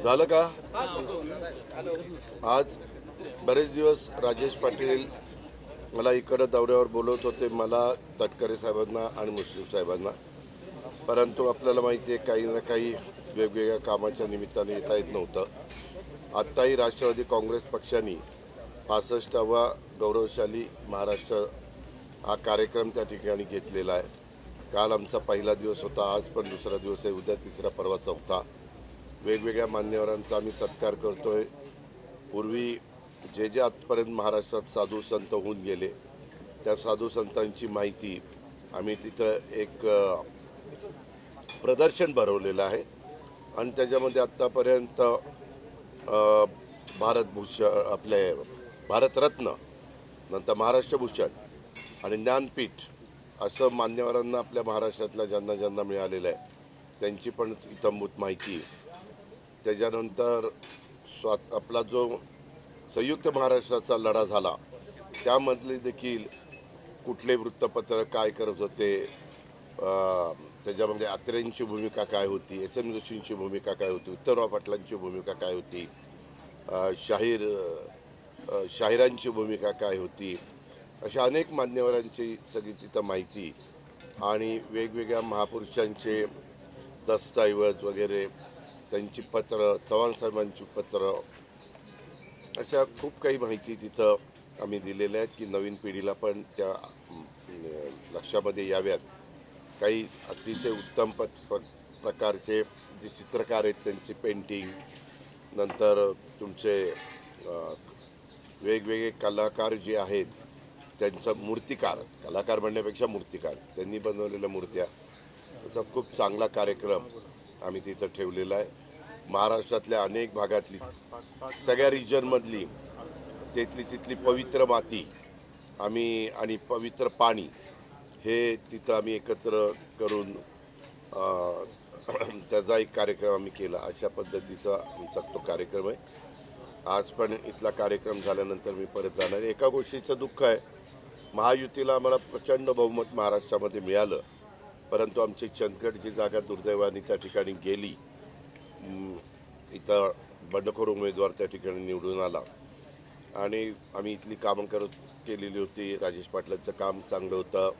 झालं का? आज बरेच दिवस राजेश पाटील मला इकडं दौऱ्यावर बोलवत होते, मला, तटकरे साहेबांना आणि मुश्रीफ साहेबांना. परंतु आपल्याला माहिती आहे काही ना काही वेगवेगळ्या कामाच्या निमित्ताने येता येत नव्हतं. आत्ताही राष्ट्रवादी काँग्रेस पक्षाने 65वा गौरवशाली महाराष्ट्र हा कार्यक्रम त्या ठिकाणी घेतलेला आहे. काल आमचा पहिला दिवस होता, आज पण दुसरा दिवस आहे, उद्या तिसरा, परवा चौथा. वेगवेगळ्या मान्यवरांचा आम्ही सत्कार करतोय. पूर्वी जे जे आजपर्यंत महाराष्ट्रात साधू संत होऊन गेले त्या साधू संतांची माहिती आम्ही तिथं एक प्रदर्शन भरवलेलं आहे आणि त्याच्यामध्ये आत्तापर्यंत भारतभूषण, आपले भारतरत्न, नंतर महाराष्ट्रभूषण आणि ज्ञानपीठ असं मान्यवरांना आपल्या महाराष्ट्रातल्या ज्यांना ज्यांना मिळालेलं आहे त्यांची पण इत्थंभूत माहिती. त्याच्यानंतर आपला जो संयुक्त महाराष्ट्राचा लढा झाला त्यामधले देखील कुठले वृत्तपत्र काय करत होते, त्याच्यामध्ये आत्रेंची भूमिका काय होती, एस एम जोशींची भूमिका काय होती, उत्तमराव पाटलांची भूमिका काय होती, शाहिरांची भूमिका काय होती, अशा अनेक मान्यवरांची सगळी तिथं माहिती आणि वेगवेगळ्या महापुरुषांचे दस्तऐवज वगैरे, त्यांची पत्र, चव्हाण साहेबांची पत्र, अशा खूप काही माहिती तिथं आम्ही दिलेल्या आहेत की नवीन पिढीला पण त्या लक्षामध्ये याव्यात. काही अतिशय उत्तम प्रकारचे जे चित्रकार आहेत त्यांची पेंटिंग, नंतर तुमचे वेगवेगळे कलाकार जे आहेत त्यांचा मूर्तिकार, कलाकार म्हणण्यापेक्षा मूर्तिकार, त्यांनी बनवलेल्या मूर्त्या, त्याचा खूप चांगला कार्यक्रम आम्ही तिथं ठेवलेला आहे. महाराष्ट्रातल्या अनेक भागातली, सगळ्या रिजनमधली तिथली पवित्र माती आम्ही आणि पवित्र पाणी हे तिथं आम्ही एकत्र करून त्याचा एक कार्यक्रम आम्ही केला. अशा पद्धतीचा आमचा तो कार्यक्रम आहे. आज पण इथला कार्यक्रम झाल्यानंतर मी परत जाणार. एका गोष्टीचं दुःख आहे, महायुतीला आम्हाला प्रचंड बहुमत महाराष्ट्रामध्ये मिळालं, परंतु आमची चंदगडची जागा दुर्दैवाने त्या ठिकाणी गेली. इथं बंडखोर उमेदवार त्या ठिकाणी निवडून आला आणि आम्ही इथली कामं केलेली होती. राजेश पाटलांचं काम चांगलं होतं.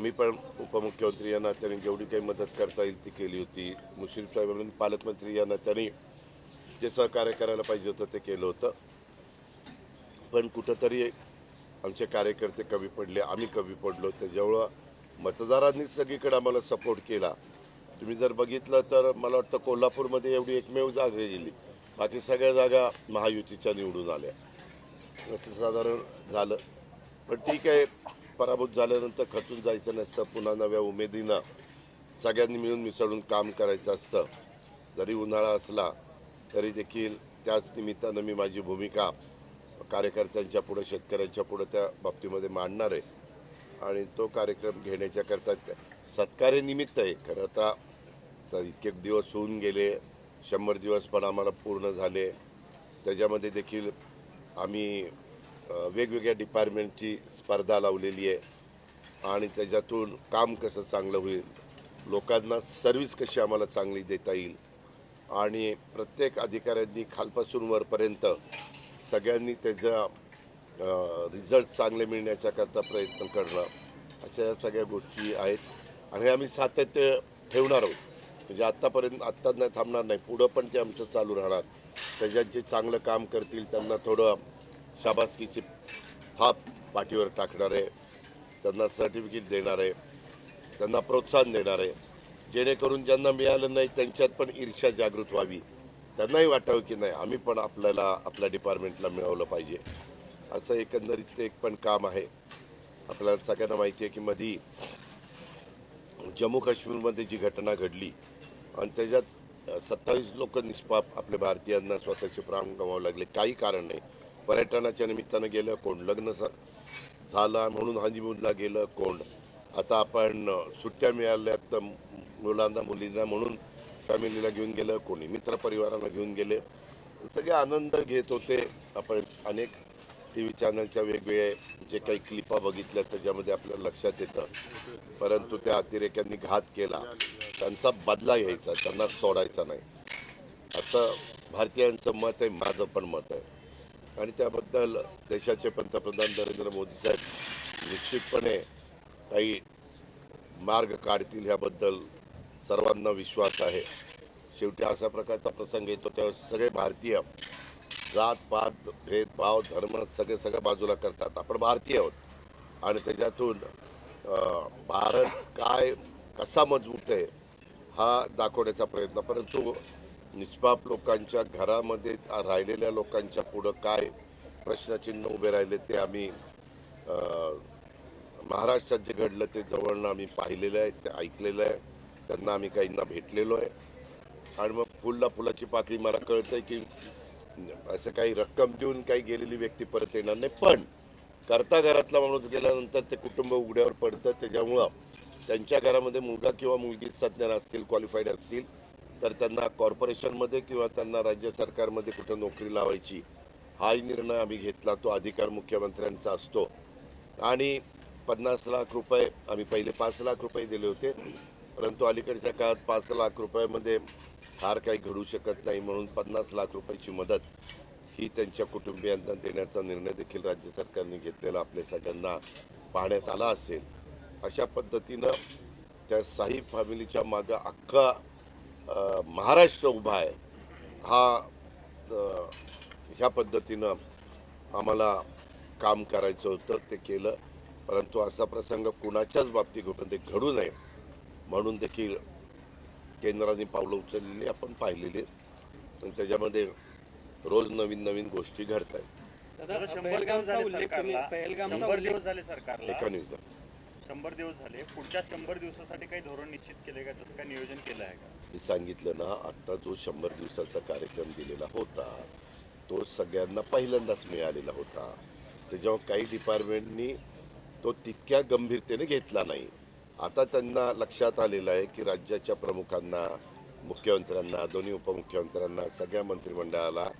मी पण उपमुख्यमंत्री या नात्याने जेवढी काही मदत करता येईल ती केली होती. मुश्रीफ साहेबांनी पालकमंत्री या नात्याने जे सहकार्य करायला पाहिजे होतं ते केलं होतं. पण कुठंतरी आमचे कार्यकर्ते कमी पडले, आम्ही कमी पडलो. त्याच्यामुळं मतदारांनी सगळीकडे आम्हाला सपोर्ट केला. तुम्ही जर बघितलं तर मला वाटतं कोल्हापूरमध्ये एवढी एकमेव जागा गेली, बाकी सगळ्या जागा महायुतीच्या निवडून आल्या, असं साधारण झालं. पण ठीक आहे, पराभूत झाल्यानंतर खचून जायचं नसतं, पुन्हा नव्या उमेदीनं सगळ्यांनी मिळून मिसळून काम करायचं असतं. जरी उन्हाळा असला तरी देखील त्याच निमित्तानं मी माझी भूमिका कार्यकर्त्यांच्या पुढं, शेतकऱ्यांच्या पुढं त्या बाबतीमध्ये मांडणार आहे आणि तो कार्यक्रम घेण्याच्याकरता सत्कार्य निमित्त आहे. खरं आता इतके दिवस होऊन गेले, 100 दिवस पण आम्हाला पूर्ण झाले. त्याच्यामध्ये देखील आम्ही वेगवेगळ्या डिपार्टमेंटची स्पर्धा लावलेली आहे आणि त्याच्यातून काम कसं चांगलं होईल, लोकांना सर्व्हिस कशी आम्हाला चांगली देता येईल आणि प्रत्येक अधिकाऱ्यांनी खालपासून वरपर्यंत सगळ्यांनी त्याचा रिझल्ट चांगले मिळण्याच्याकरता प्रयत्न करणं, अशा सगळ्या गोष्टी आहेत आणि आम्ही सातत्य ठेवणार आहोत. म्हणजे आत्ताच नाही थांबणार नाही, पुढं पण ते आमचं चालू राहणार. त्याच्यात जे चांगलं काम करतील त्यांना थोडं शाबासकीची थाप पाठीवर टाकणार आहे, त्यांना सर्टिफिकेट देणार आहे, त्यांना प्रोत्साहन देणार आहे, जेणेकरून ज्यांना मिळालं नाही त्यांच्यात पण ईर्ष्या जागृत व्हावी, त्यांनाही वाटावं की नाही आम्ही पण आपल्या डिपार्टमेंटला मिळवलं पाहिजे. असं एकंदरीत ते एक पण काम आहे. आपल्याला सगळ्यांना माहिती आहे की मधी जम्मू काश्मीरमध्ये जी घटना घडली आणि त्याच्यात 27 लोक निष्पाप आपल्या भारतीयांना स्वतःचे प्राण गमावे लागले, काही कारण नाही. पर्यटनाच्या निमित्तानं गेलं, कोण लग्न झालं म्हणून हनीमूनला गेलं, कोण आता आपण सुट्ट्या मिळाल्यात मुलांना मुलींना म्हणून फॅमिलीला घेऊन गेलं, कोणी मित्रपरिवाराला घेऊन गेले, सगळे आनंद घेत होते. आपण अनेक टी व्ही चॅनलच्या वेगवेगळे जे काही क्लिपा बघितल्या त्याच्यामध्ये आपल्याला लक्षात येतं. परंतु त्या अतिरेक्यांनी घात केला, त्यांचा बदला घ्यायचा, त्यांना सोडायचा नाही. असं भारतीयांचं मत आहे, माझं पण मत आहे. आणि त्याबद्दल देशाचे पंतप्रधान नरेंद्र मोदी साहेब निश्चितपणे काही मार्ग काढतील ह्याबद्दल सर्वांना विश्वास आहे. शेवटी अशा प्रकारचा प्रसंग येतो तेव्हा सगळे भारतीय जात पात भेदभाव धर्म सगळे बाजूला करतात. आपण भारतीय आहोत आणि त्याच्यातून भारत काय कसा मजबूत आहे हा दाखवण्याचा प्रयत्न. परंतु निष्पाप लोकांच्या घरामध्ये राहिलेल्या लोकांच्या पुढं काय प्रश्नचिन्ह उभे राहिले ते आम्ही महाराष्ट्रात जे घडलं ते जवळनं आम्ही पाहिलेलं आहे, ते ऐकलेलं आहे. त्यांना आम्ही काहींना भेटलेलो आहे आणि मग फुलाची पाकळी मला कळतंय की असं काही रक्कम देऊन काही गेलेली व्यक्ती परत येणार नाही. पण करता घरातला माणूस गेल्यानंतर ते कुटुंब उघड्यावर पडतं. त्याच्यामुळं त्यांच्या घरामध्ये मुलगा किंवा मुलगी सज्ञान असतील, क्वालिफाईड असतील तर त्यांना कॉर्पोरेशनमध्ये किंवा त्यांना राज्य सरकारमध्ये कुठं नोकरी लावायची हाही निर्णय आम्ही घेतला. तो अधिकार मुख्यमंत्र्यांचा असतो. आणि 50 लाख रुपये आम्ही पहिले 5 लाख रुपये दिले होते, परंतु अलीकडच्या काळात 5 लाख रुपयामध्ये फार काही घडू शकत नाही, म्हणून 50 लाख रुपयाची मदत ही त्यांच्या कुटुंबियांना देण्याचा निर्णय देखील राज्य सरकारने घेतलेला आपल्या सगळ्यांना पाहण्यात आला असेल. अशा पद्धतीनं त्या साई फॅमिलीच्या मागं अख्खा महाराष्ट्र उभा आहे. ह्या पद्धतीनं आम्हाला काम करायचं होतं, ते केलं. परंतु असा प्रसंग कुणाच्याच बाबतीत घडून ते घडू नये म्हणून देखील केंद्राने पावलं उचललेली आपण पाहिलेली आहेत. आणि त्याच्यामध्ये रोज नवीन गोष्टी घडत आहेत. 100 दिवस झाले सरकारला. एका न्यूज 100 दिवस झाले. पुढच्या 100 दिवसासाठी काही धोरण निश्चित केले का? तसं काही नियोजन केलं आहे का? मी सांगितलं ना, आता जो 100 दिवसाचा कार्यक्रम दिलेला होता तो सगळ्यांना पहिल्यांदाच मिळालेला होता. त्याच्यावर काही डिपार्टमेंटनी तो तितक्या गंभीरतेने घेतला नाही. आता त्यांना लक्षात आलेलं आहे की राज्याच्या प्रमुखांना, मुख्यमंत्र्यांना, दोन्ही उपमुख्यमंत्र्यांना, सगळ्या मंत्रिमंडळाला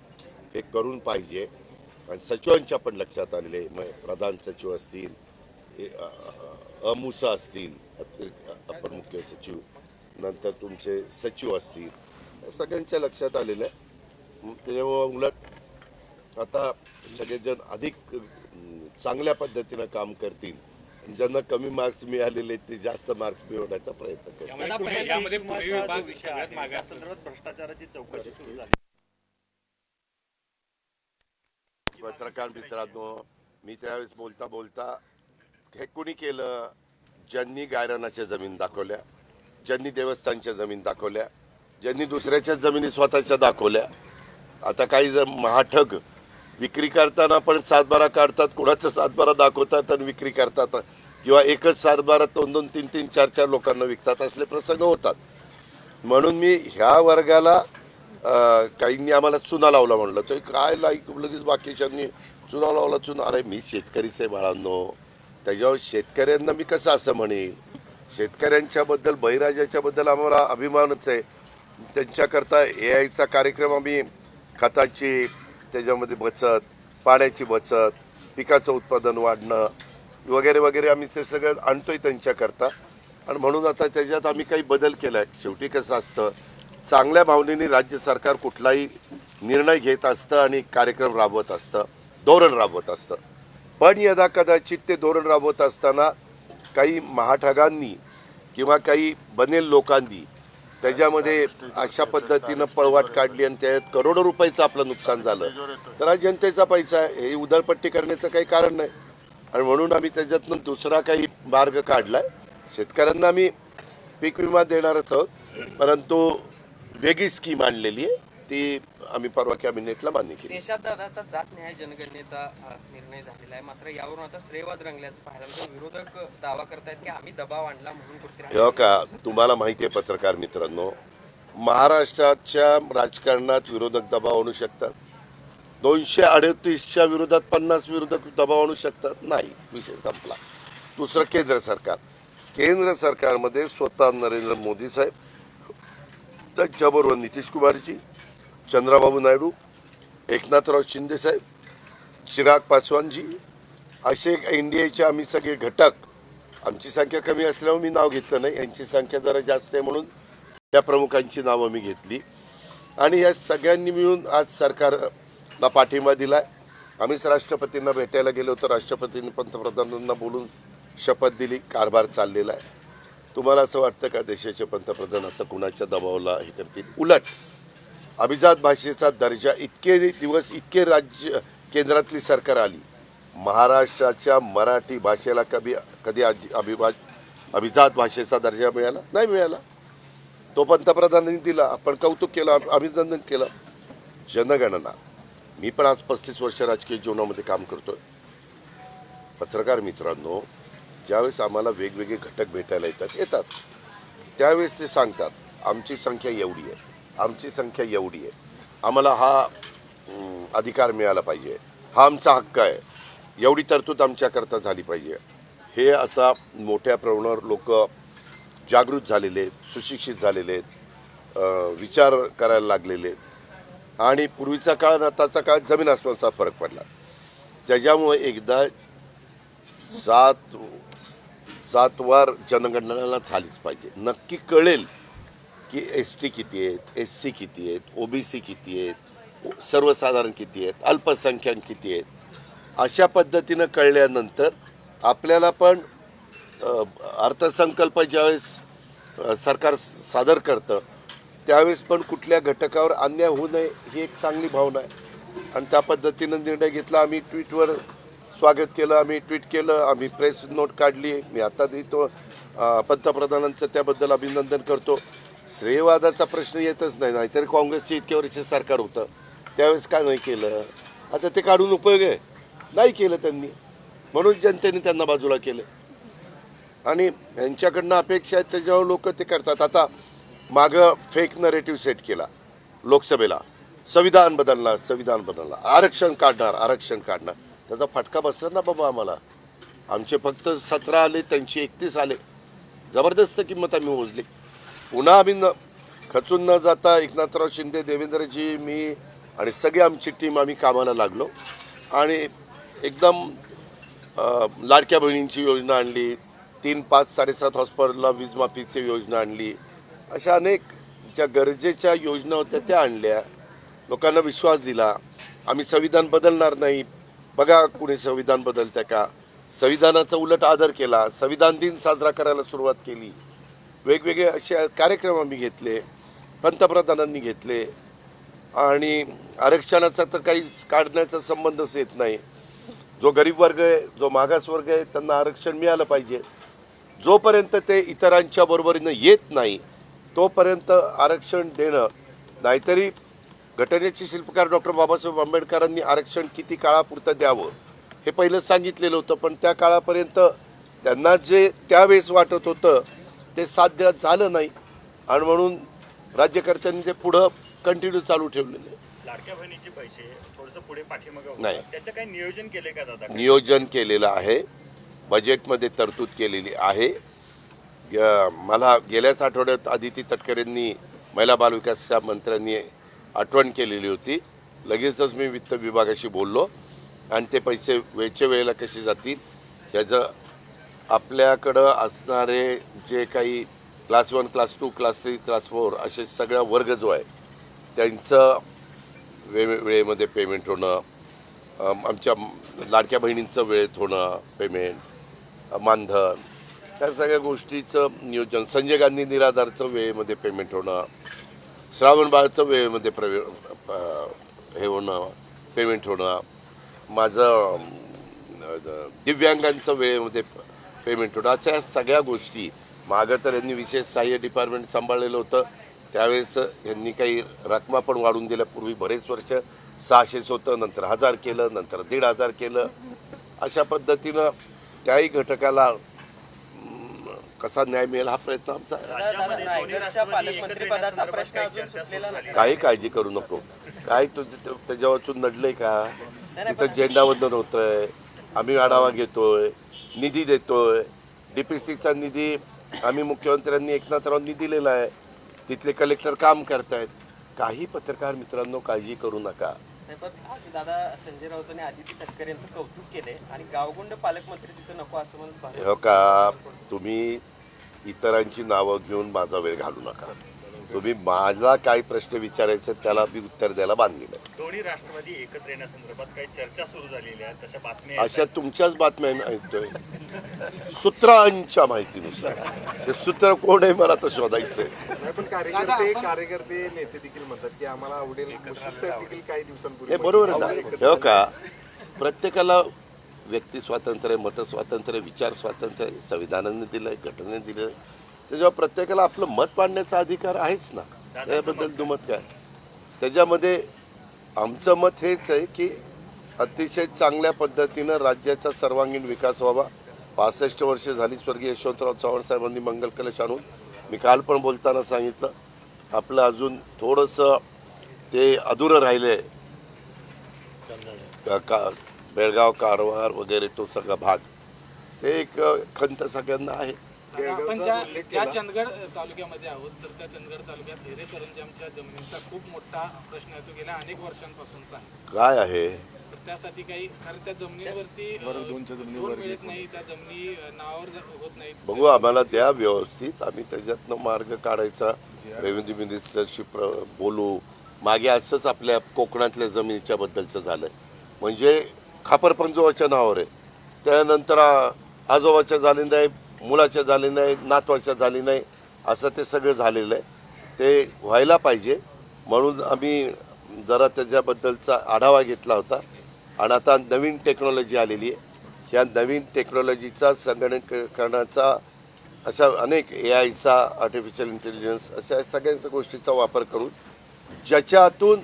हे करून पाहिजे. आणि सचिवांच्या पण लक्षात आलेले, मग प्रधान सचिव असतील, अमुसा असतील, अपर मुख्य सचिव, नंतर तुमचे सचिव असतील, सगळ्यांच्या लक्षात आलेलं आहे. त्याच्यामुळं उलट आता सगळेजण अधिक चांगल्या पद्धतीनं काम करतील. ज्यांना कमी मार्क्स मिळालेले ते जास्त मार्क्स मिळवण्याचा प्रयत्न करतील. भ्रष्टाचाराची चौकशी सुरू झाली. पत्रकार मित्रांनो, मी त्यावेळेस बोलता हे कुणी केलं? ज्यांनी गायरानाच्या जमीन दाखवल्या, ज्यांनी देवस्थानच्या जमीन दाखवल्या, ज्यांनी दुसऱ्याच्या जमिनी स्वतःच्या दाखवल्या. आता काही जण महाठग विक्री करताना पण 7-12 काढतात, कुणाचं 7-12 दाखवतात आणि विक्री करतात, किंवा एकच 7-12 2-2, 3-3, 4-4 लोकांना विकतात. असले प्रसंग होतात. म्हणून मी ह्या वर्गाला काहींनी आम्हाला चुना लावला म्हणलं, तर काय लगेच बाकीच्यांनी चुना लावला. चुना, अरे मी शेतकरीच आहे बाळांनो. त्याच्यावर शेतकऱ्यांना मी कसं असं म्हणेन? शेतकऱ्यांच्याबद्दल, बळीराजाच्याबद्दल आम्हाला अभिमानच आहे. त्यांच्याकरता AI कार्यक्रम आम्ही खताची, त्याच्यामध्ये बचत, पाण्याची बचत, पिकाचं उत्पादन वाढणं वगैरे आम्ही ते सगळं आणतोय त्यांच्याकरता. आणि म्हणून आता त्याच्यात आम्ही काही बदल केला आहे. शेवटी कसं असतं, चांगल्या भावनेने राज्य सरकार कुठलाही निर्णय घेत असतं आणि कार्यक्रम राबवत असतं, धोरण राबवत असतं. पण यदा कदाचित ते धोरण राबवत असताना काही महाठगांनी किंवा काही बनेल लोकांनी त्याच्यामध्ये अशा पद्धतीनं पळवाट काढली आणि त्यात करोडो रुपयाचं आपलं नुकसान झालं, तर हा जनतेचा पैसा आहे. हे उधळपट्टी करण्याचं काही कारण नाही. आणि म्हणून आम्ही त्याच्यातनं दुसरा काही मार्ग काढलाय. शेतकऱ्यांना आम्ही पीक विमा देणारच आहोत, परंतु वेगळी स्कीम आणलेली आहे, ती आम्ही परवा कॅबिनेटला मान्य केली. देशात आता जातनिहाय जनगणनेचा निर्णय झालेला आहे, मात्र यावरून आता श्रेयवाद रंगल्याचं पाहायला मिळतं. विरोधक दावा करतायत की आम्ही दबाव आणला म्हणून कुठेतरी. का तुम्हाला माहिती आहे पत्रकार मित्रांनो, महाराष्ट्राच्या राजकारणात विरोधक दबाव आणू शकतात? 238च्या विरोधात 50 विरोधक दबाव आणू शकतात? नाही, विषय संपला. दुसरं केंद्र सरकारमध्ये स्वतः नरेंद्र मोदी साहेब, त्यांच्याबरोबर नितीश कुमारजी, चंद्राबाबू नायडू, एकनाथराव शिंदे साहेब, चिराग पासवानजी, असे एनडीएचे आम्ही सगळे घटक. आमची संख्या कमी असल्यामुळे मी नाव घेतलं नाही, यांची संख्या जरा जास्त आहे म्हणून त्या प्रमुखांची नावं मी घेतली. आणि या सगळ्यांनी मिळून आज सरकारला पाठिंबा दिलाय. आम्हीच राष्ट्रपतींना भेटायला गेलो होतो, राष्ट्रपतींनी पंतप्रधानांना बोलून शपथ दिली, कारभार चाललेला आहे. तुम्हाला असं वाटतं का देशाचे पंतप्रधान असं कुणाच्या दबावाला हे करतील? उलट अभिजात भाषेचा दर्जा इतके दिवस इतके राज्य केंद्रातली सरकार आली, महाराष्ट्राच्या मराठी भाषेला कधी अभिजात भाषेचा दर्जा मिळाला नाही मिळाला. तो पंतप्रधानांनी दिला, आपण कौतुक केलं, अभिनंदन केलं. जनगणना, मी पण आज 35 वर्ष राजकीय जीवनामध्ये काम करतोय. पत्रकार मित्रांनो, ज्यावेळेस आम्हाला वेगवेगळे घटक भेटायला येतात त्यावेळेस ते सांगतात आमची संख्या एवढी आहे, आमची संख्या एवढी आहे, आम्हाला हा अधिकार मिळाला पाहिजे, हा आमचा हक्क आहे, एवढी तरतूद आमच्याकरता झाली पाहिजे. हे आता मोठ्या प्रमाणावर लोक जागृत झालेले आहेत, सुशिक्षित झालेले आहेत, विचार करायला लागलेले आहेत. आणि पूर्वीचा काळ आणि आताचा काळ जमीन आसमानाचा फरक पडला. त्याच्यामुळे एकदा जातवार जनगणना झालीच पाहिजे. नक्की कळेल की ST किती आहेत, SC किती आहेत, OBC किती आहेत, सर्वसाधारण किती आहेत, अल्पसंख्याक किती आहेत. अशा पद्धतीनं कळल्यानंतर आपल्याला पण अर्थसंकल्प ज्यावेळेस सरकार सादर करतं त्यावेळेस पण कुठल्या घटकावर अन्याय होऊ नये ही एक चांगली भावना आहे. आणि त्या पद्धतीनं निर्णय घेतला. आम्ही ट्विटवर स्वागत केलं, आम्ही ट्विट केलं, आम्ही प्रेस नोट काढली. मी आता देतो पंतप्रधानांचं त्याबद्दल अभिनंदन करतो. श्रेयवादाचा प्रश्न येतच नाही. नाहीतर काँग्रेसचे इतक्या वर्ष सरकार होतं त्यावेळेस का नाही केलं? आता ते काढून उपयोग आहे? नाही केलं त्यांनी, म्हणून जनतेने त्यांना बाजूला केलं. आणि यांच्याकडनं अपेक्षा आहेत त्याच्यावर लोक ते करतात. आता मागं फेक नरेटिव्ह सेट केला लोकसभेला, संविधान बदलणार, आरक्षण काढणार. त्याचा फटका बसला ना बाबा आम्हाला. आमचे फक्त 17 आले, त्यांचे 31 आले. जबरदस्त किंमत आम्ही मोजली. पुन्हा आम्ही खचून न जाता एकनाथराव शिंदे, देवेंद्रजी, मी आणि सगळी आमची टीम आम्ही कामाला लागलो. आणि एकदम लाडक्या बहिणींची योजना आणली, 3, 5, 7.5 हॉस्पिटलला वीज माफीची योजना आणली. अशा अनेक ज्या गरजेच्या योजना होत्या त्या आणल्या. लोकांना विश्वास दिला. आम्ही संविधान बदलणार नाही. बघा कुणी संविधान बदलतं का? संविधानाचा उलट आदर केला. संविधान दिन साजरा करायला सुरुवात केली. वेगवेगळे असे कार्यक्रम आम्ही घेतले, पंतप्रधानांनी घेतले. आणि आरक्षणाचा तर काही काढण्याचा संबंधच येत नाही. जो गरीब वर्ग आहे, जो मागास वर्ग आहे, त्यांना आरक्षण मिळालं पाहिजे. जोपर्यंत ते इतरांच्या बरोबरीनं येत नाही तोपर्यंत आरक्षण देणं. नाहीतरी घटनेचे शिल्पकार डॉक्टर बाबासाहेब आंबेडकरांनी आरक्षण किती काळापुरतं द्यावं हे पहिलं सांगितलेलं होतं. पण त्या काळापर्यंत त्यांना जे त्यावेळेस वाटत होतं ते साध्य झालं नाही. आणि म्हणून राज्यकर्त्यांनी ते पुढं कंटिन्यू चालू ठेवलेले. लाडक्या बहिणीचे पैसे थोडंसं पुढे पाठीमागं नाही. त्याचं काही नियोजन केले का दादा? नियोजन केलेलं आहे, बजेटमध्ये तरतूद केलेली आहे. मला गेल्याच आठवड्यात आदिती तटकरेंनी, महिला बालविकास मंत्र्यांनी आठवण केलेली होती. लगेचच मी वित्त विभागाशी बोललो आणि ते पैसे वेळच्या वेळेला कसे जातील याचं आपल्याकडं असणारे जे काही क्लास 1, क्लास 2, क्लास 3, क्लास 4 असे सगळा वर्ग जो आहे त्यांचं वेळेमध्ये पेमेंट होणं, आमच्या लाडक्या बहिणींचं वेळेत होणं पेमेंट, मानधन, त्या सगळ्या गोष्टीचं नियोजन, संजय गांधी निराधारचं वेळेमध्ये पेमेंट होणं, श्रावण बाळचं वेळेमध्ये हे होणं पेमेंट होणं, माझं दिव्यांगांचं वेळेमध्ये पेमेंट होणं, अशा सगळ्या गोष्टी. मागं तर यांनी विशेष सहाय्य डिपार्टमेंट सांभाळलेलं होतं. त्यावेळेस यांनी काही रकमा पण वाढवून दिल्या. पूर्वी बरेच वर्ष 600 होतं, नंतर 1000 केलं, नंतर 1500 केलं. अशा पद्धतीनं त्याही घटकाला कसा न्याय मिळेल हा प्रयत्न आमचा आहे. काही काळजी करू नको. काय त्याच्या वाचून नडलंय का? तिथं झेंडावंदन होतंय, आम्ही आढावा घेतोय, निधी देतोय. DPCचा निधी आम्ही मुख्यमंत्र्यांनी एकनाथरावांनी दिलेला आहे. तिथले कलेक्टर काम करतायत. काही पत्रकार मित्रांनो काळजी करू नका. दादा संजय राऊतांनी आदिती तटकरे यांचं कौतुक केलंय आणि गावगुंड पालकमंत्री तिथं नको असं म्हणत. हो का? तुम्ही इतरांची नावं घेऊन माझा वेळ घालू नका. तुम्ही माझा काय प्रश्न विचारायचा त्याला मी उत्तर द्यायला बांधलेलं आहे. दोन्ही राष्ट्रवादी एकत्र येण्यासंदर्भात काही चर्चा सुरू झालेली आहे, तशा बातम्या अशा तुमच्याच बातम्या मी ऐकतोय सूत्रांच्या माहितीनुसार. ते सूत्र कोण आहे मला तर शोधायचंय. नाही, पण कार्यकर्ते नेते देखील म्हणतात की आम्हाला आवडेल. मुश्रीफ साहेब देखील काही दिवसांपूर्वी हे बरोबर आहे ना. हो का, प्रत्येकाला व्यक्ती स्वातंत्र्य, मत स्वातंत्र्य, विचार स्वातंत्र्य संविधानाने दिलंय, घटनेने दिलं. त्याच्यावर प्रत्येकाला आपलं मत मांडण्याचा अधिकार आहेच ना. त्याबद्दल दुमत काय. त्याच्यामध्ये आमचं मत हेच आहे की अतिशय चांगल्या पद्धतीनं राज्याचा सर्वांगीण विकास व्हावा. 65 वर्ष झाली स्वर्गीय यशवंतराव चव्हाण साहेबांनी मंगल कलश आणून. मी काल पण बोलताना सांगितलं आपलं अजून थोडंसं ते अधुरं राहिलं आहे. बेळगाव, कारवार वगैरे तो सगळा भाग, ते एक खंत सगळ्यांना आहे. आपण ज्या चंदगड तालुक्यामध्ये आहोत, तर त्या चंदगड तालुक्यात हिरे सरंजामच्या जमिनीचा खूप मोठा प्रश्न आहे, तो गेल्या अनेक वर्षांपासूनचा आहे. काय आहे तर त्यासाठी काही, कारण त्या जमिनीवरती जोड मिळत नाही, त्या जमिनी नावावर होत नाहीत. बघू, आम्हाला द्या व्यवस्थित, आम्ही त्याच्यातनं मार्ग काढायचा. रेव्हेन्यू मिनिस्टरशी बोलू. मागे असंच आपल्या कोकणातल्या जमिनीच्या बद्दलचं झालं, म्हणजे खापरपंजोबाच्या नावावर आहे, त्यानंतर आजोबाच्या झाली नाही, मुलाच्या झाली नाही, नातवाच्या झाली नाही, असं ते सगळं झालेलं आहे. ते व्हायला पाहिजे म्हणून आम्ही जरा त्याच्याबद्दलचा आढावा घेतला होता. आणि आता नवीन टेक्नॉलॉजी आलेली आहे. ह्या नवीन टेक्नॉलॉजीचा संगणकीकरणाचा, अशा अनेक AIचा, आर्टिफिशियल इंटेलिजन्स, अशा सगळ्या गोष्टीचा वापर करून ज्याच्यातून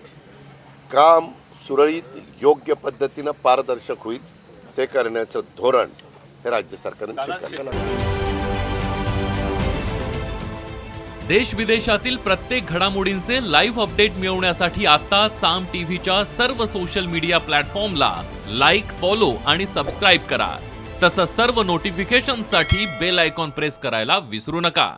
काम सुरळीत योग्य पद्धतीनं पारदर्शक होईल ते करण्याचं धोरण हे राज्य सरकारने स्वीकारलं. देश विदेशातील प्रत्येक घडामोडींचे लाईव्ह अपडेट मिळवण्यासाठी आता साम टीव्हीच्या सर्व सोशल मीडिया प्लॅटफॉर्मला लाईक, फॉलो आणि सबस्क्राईब करा. तसंच सर्व नोटिफिकेशनसाठी बेल आयकॉन प्रेस करायला विसरू नका.